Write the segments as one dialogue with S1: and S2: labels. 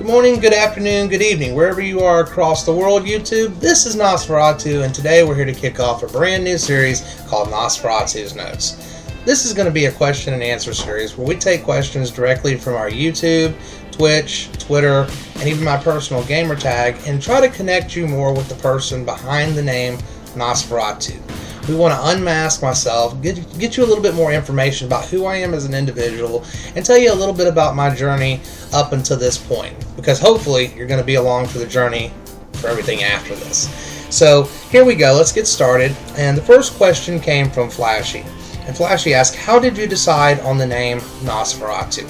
S1: morning, good afternoon, good evening, wherever you are across the world, YouTube. This is Nasforatu, and today we're here to kick off a brand new series called Nasforatu's Notes. This is going to be a question and answer series where we take questions directly from our YouTube, Twitch, Twitter, and even my personal gamer tag and try to connect you more with the person behind the name Nasforatu. We want to unmask myself, get you a little bit more information about who I am as an individual, and tell you a little bit about my journey up until this point. Because hopefully you're going to be along for the journey for everything after this. So here we go, let's get started. And the first question came from Flashy. And Flashy asked, how did you decide on the name Nasforatu?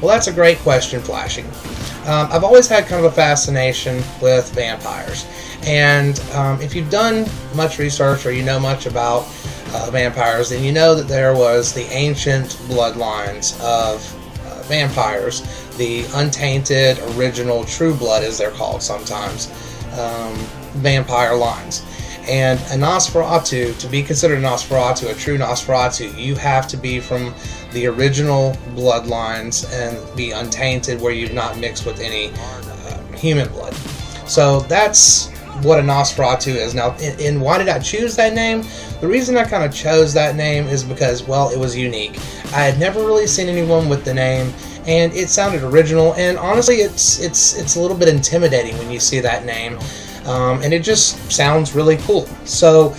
S1: Well, that's a great question, Flashy. I've always had kind of a fascination with vampires. And if you've done much research or you know much about vampires, then you know that there was the ancient bloodlines of vampires, the untainted, original, true blood as they're called sometimes, vampire lines. And a Nasforatu, to be considered a Nasforatu, a true Nasforatu, you have to be from the original bloodlines and be untainted, where you've not mixed with any human blood. So that's what a Nasforatu is. Now, and why did I choose that name? The reason I kind of chose that name is because, well, it was unique. I had never really seen anyone with the name, and it sounded original, and honestly, it's a little bit intimidating when you see that name. And it just sounds really cool. So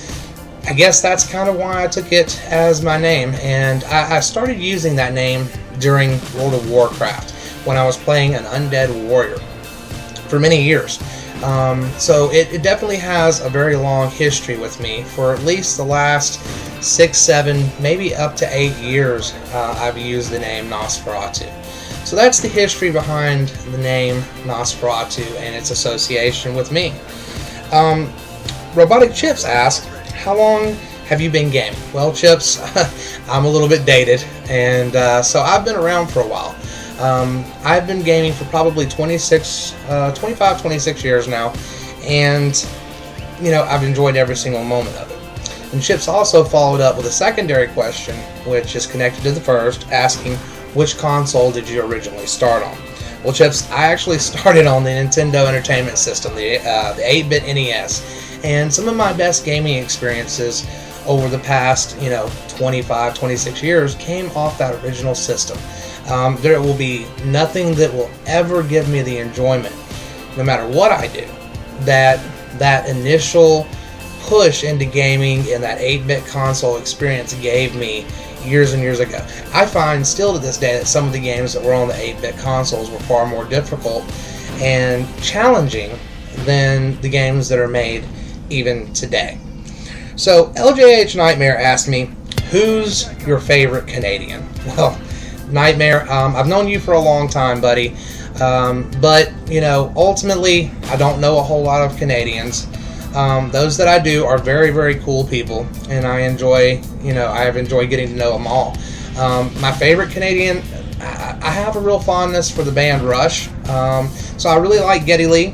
S1: I guess that's kind of why I took it as my name. And I started using that name during World of Warcraft when I was playing an undead warrior for many years. So it definitely has a very long history with me. For at least the last 6, 7, maybe up to 8 years, I've used the name Nasforatu. So that's the history behind the name Nasforatu and its association with me. Robotic Chips asked, how long have you been gaming? Well, Chips, I'm a little bit dated, and so I've been around for a while. I've been gaming for probably 25, 26 years now, and you know, I've enjoyed every single moment of it. And Chips also followed up with a secondary question, which is connected to the first, asking, which console did you originally start on? Well, Chips, I actually started on the Nintendo Entertainment System, the 8-bit NES, and some of my best gaming experiences over the past, 25, 26 years came off that original system. There will be nothing that will ever give me the enjoyment, no matter what I do, that initial push into gaming and that 8-bit console experience gave me years and years ago. I find still to this day that some of the games that were on the 8-bit consoles were far more difficult and challenging than the games that are made even today. So LJH Nightmare asked me, who's your favorite Canadian? Well, Nightmare, I've known you for a long time, buddy, but ultimately I don't know a whole lot of Canadians. Those that I do are very, very cool people, and I have enjoyed getting to know them all. My favorite Canadian, I have a real fondness for the band Rush, so I really like Geddy Lee.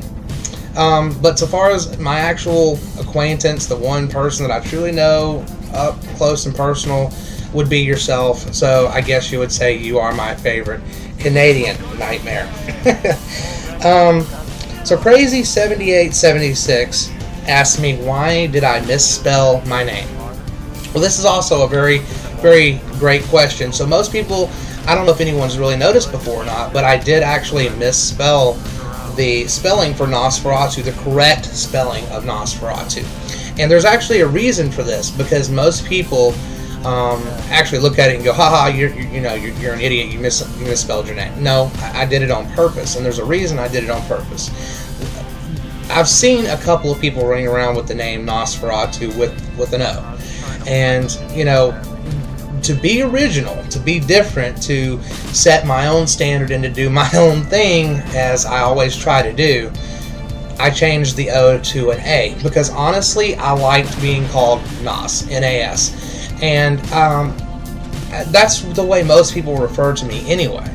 S1: But so far as my actual acquaintance, the one person that I truly know up close and personal would be yourself. So I guess you would say you are my favorite Canadian, Nightmare. So Crazy7876 asked me, why did I misspell my name? Well, this is also a very, very great question. So most people, I don't know if anyone's really noticed before or not, but I did actually misspell the spelling for Nasforatu, the correct spelling of Nasforatu. And there's actually a reason for this, because most people actually look at it and go, haha, you're an idiot, you misspelled your name. No, I did it on purpose, and there's a reason I did it on purpose. I've seen a couple of people running around with the name Nasforatu with an O. And, to be original, to be different, to set my own standard and to do my own thing, as I always try to do, I changed the O to an A. Because honestly, I liked being called Nas, N-A-S. And that's the way most people refer to me anyway.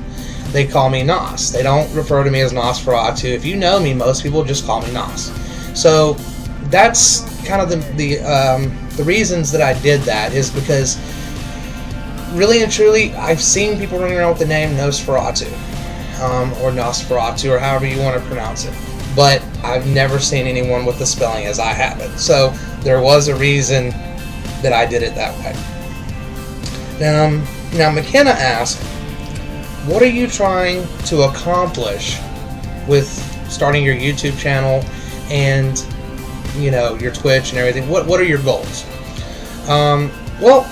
S1: They call me Nas. They don't refer to me as Nasforatu. If you know me, most people just call me Nas. So that's kind of the reasons that I did that, is because really and truly I've seen people running around with the name Nosferatu. or Nasforatu, or however you want to pronounce it. But I've never seen anyone with the spelling as I have it. So there was a reason that I did it that way. Now McKenna asked, what are you trying to accomplish with starting your YouTube channel and, you know, your Twitch and everything? What are your goals? Well,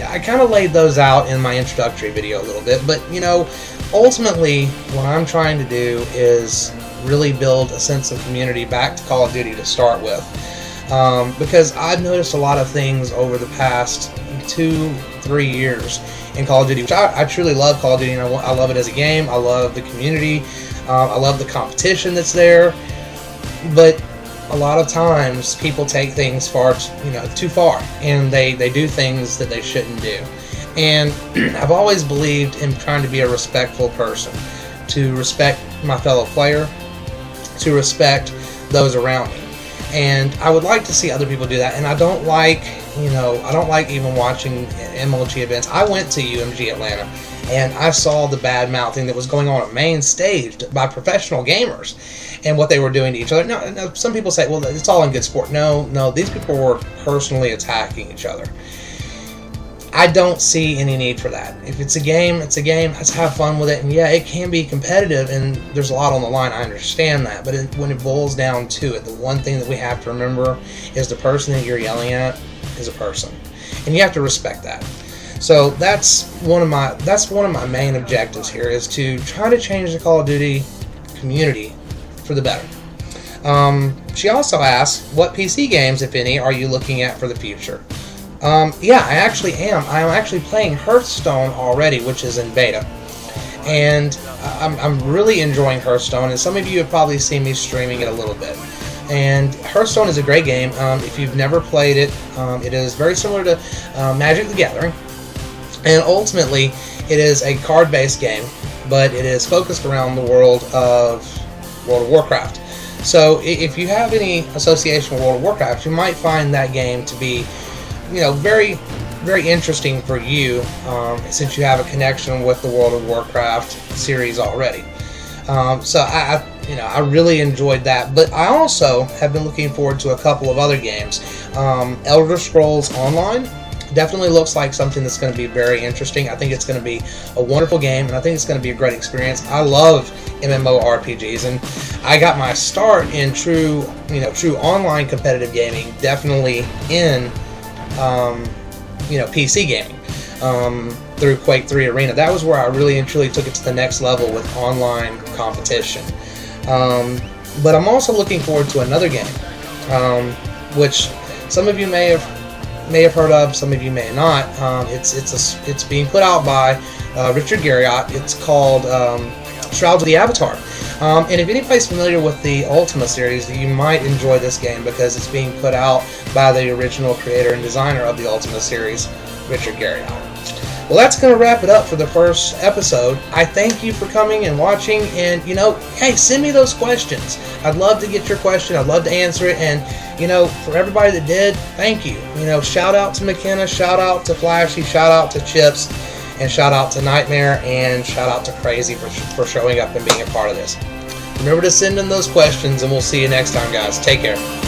S1: I kind of laid those out in my introductory video a little bit, but, you know, ultimately what I'm trying to do is really build a sense of community back to Call of Duty to start with, because I've noticed a lot of things over the past 2-3 years in Call of Duty, which I truly love Call of Duty, and I love it as a game. I love the community. I love the competition that's there, but a lot of times people take things too far, and they do things that they shouldn't do. And I've always believed in trying to be a respectful person, to respect my fellow player, to respect those around me. And I would like to see other people do that. And I don't like even watching MLG events. I went to UMG Atlanta, and I saw the bad mouthing that was going on at main stage by professional gamers and what they were doing to each other. Now, some people say, well, it's all in good sport. No, these people were personally attacking each other. I don't see any need for that. If it's a game, it's a game. Let's have fun with it. And yeah, it can be competitive, and there's a lot on the line. I understand that. But when it boils down to it, the one thing that we have to remember is the person that you're yelling at is a person, and you have to respect that. So that's one of my main objectives here, is to try to change the Call of Duty community for the better. She also asked, what PC games, if any, are you looking at for the future? Yeah, I actually am. I'm actually playing Hearthstone already, which is in beta. And I'm really enjoying Hearthstone, and some of you have probably seen me streaming it a little bit. And Hearthstone is a great game. If you've never played it, it is very similar to Magic the Gathering. And ultimately, it is a card-based game, but it is focused around the world of World of Warcraft. So if you have any association with World of Warcraft, you might find that game to be, very, very interesting for you, since you have a connection with the World of Warcraft series already. So I really enjoyed that. But I also have been looking forward to a couple of other games. Elder Scrolls Online definitely looks like something that's going to be very interesting. I think it's going to be a wonderful game, and I think it's going to be a great experience. I love MMORPGs, and I got my start in true online competitive gaming definitely in PC gaming, through Quake 3 Arena. That was where I really and truly took it to the next level with online competition. But I'm also looking forward to another game, which some of you may have heard of, some of you may not. It's being put out by Richard Garriott. It's called Shrouds of the Avatar. And if anybody's familiar with the Ultima series, you might enjoy this game because it's being put out by the original creator and designer of the Ultima series, Richard Garriott. Well, that's going to wrap it up for the first episode. I thank you for coming and watching, and, hey, send me those questions. I'd love to get your question. I'd love to answer it, and, for everybody that did, thank you. Shout out to McKenna, shout out to Flashy, shout out to Chips, and shout out to Nightmare, and shout out to Crazy for showing up and being a part of this. Remember to send in those questions, and we'll see you next time, guys. Take care.